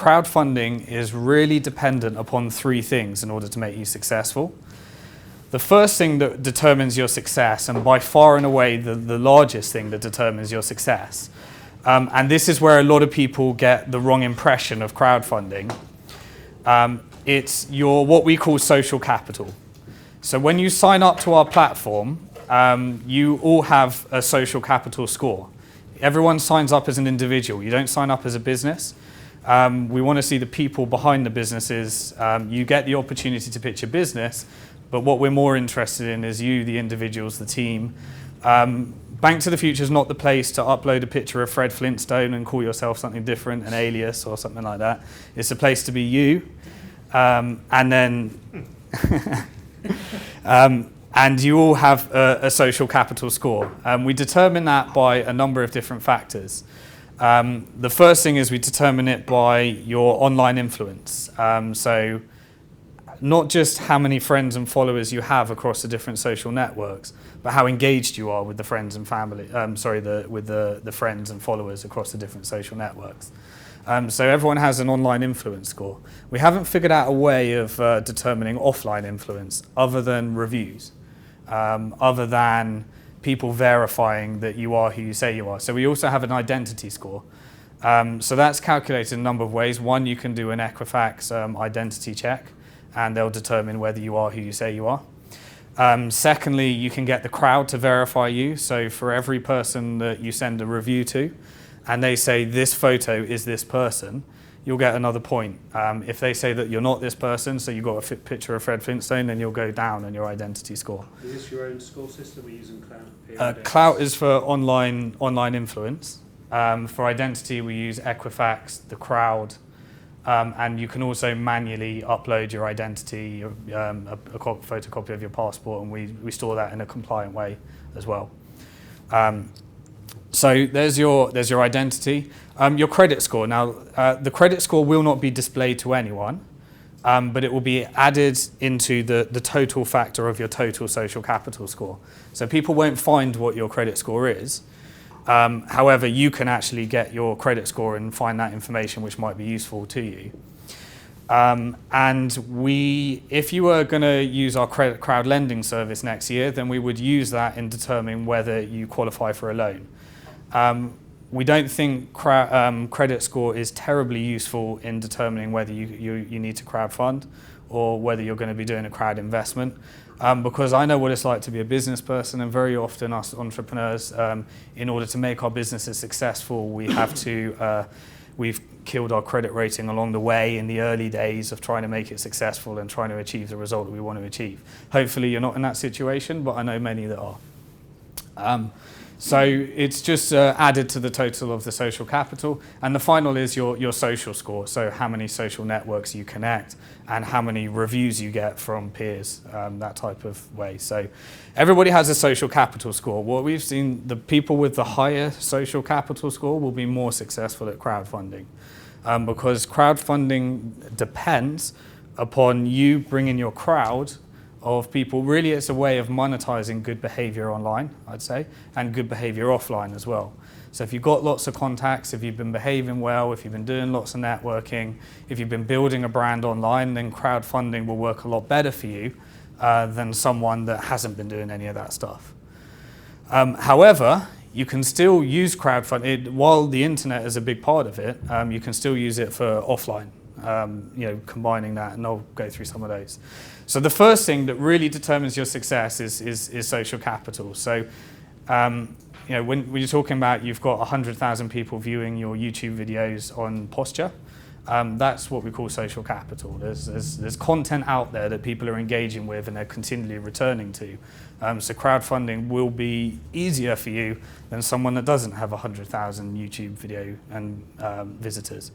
crowdfunding is really dependent upon three things in order to make you successful. The first thing that determines your success, and by far and away the largest thing that determines your success, and this is where a lot of people get the wrong impression of crowdfunding, it's your what we call social capital. So when you sign up to our platform, you all have a social capital score. Everyone signs up as an individual. You don't sign up as a business. We want to see the people behind the businesses. You get the opportunity to pitch a business, but what we're more interested in is you, the individuals, the team. Bank to the Future is not the place to upload a picture of Fred Flintstone and call yourself something different, an alias or something like that. It's a place to be you. And then, and you all have a social capital score. We determine that by a number of different factors. The first thing is we determine it by your online influence. So not just how many friends and followers you have across the different social networks, but how engaged you are with the friends and family, with the friends and followers across the different social networks. So everyone has an online influence score. We haven't figured out a way of determining offline influence other than reviews, other than people verifying that you are who you say you are. So we also have an identity score. So that's calculated in a number of ways. One, you can do an Equifax identity check, and they'll determine whether you are who you say you are. Secondly, you can get the crowd to verify you. So for every person that you send a review to, and they say this photo is this person, you'll get another point. If they say that you're not this person, so you've got a picture of Fred Flintstone, then you'll go down on your identity score. Is this your own score system or are you using Klout? Klout is for online influence. For identity, we use Equifax, the crowd, and you can also manually upload your identity, a photocopy of your passport, and we store that in a compliant way as well. So there's your identity. Your credit score. Now, the credit score will not be displayed to anyone, but it will be added into the total factor of your total social capital score. So people won't find what your credit score is. However, you can actually get your credit score and find that information which might be useful to you. And if you were going to use our crowd lending service next year, then we would use that in determining whether you qualify for a loan. We don't think credit score is terribly useful in determining whether you need to crowdfund or whether you're going to be doing a crowd investment. Because I know what it's like to be a business person, and very often us entrepreneurs, in order to make our businesses successful, we've killed our credit rating along the way in the early days of trying to make it successful and trying to achieve the result that we want to achieve. Hopefully you're not in that situation, but I know many that are. So it's just added to the total of the social capital. And the final is your social score, so how many social networks you connect and how many reviews you get from peers, that type of way. So everybody has a social capital score. What we've seen, the people with the higher social capital score will be more successful at crowdfunding, because crowdfunding depends upon you bringing your crowd of people. Really, it's a way of monetizing good behavior online, I'd say, and good behavior offline as well. So if you've got lots of contacts, if you've been behaving well, if you've been doing lots of networking, if you've been building a brand online, then crowdfunding will work a lot better for you than someone that hasn't been doing any of that stuff. However, you can still use crowdfunding. While the internet is a big part of it, you can still use it for offline. Combining that, and I'll go through some of those. So the first thing that really determines your success is social capital. So, when you're talking about you've got 100,000 people viewing your YouTube videos on posture, that's what we call social capital. There's content out there that people are engaging with and they're continually returning to. So crowdfunding will be easier for you than someone that doesn't have 100,000 YouTube video and visitors.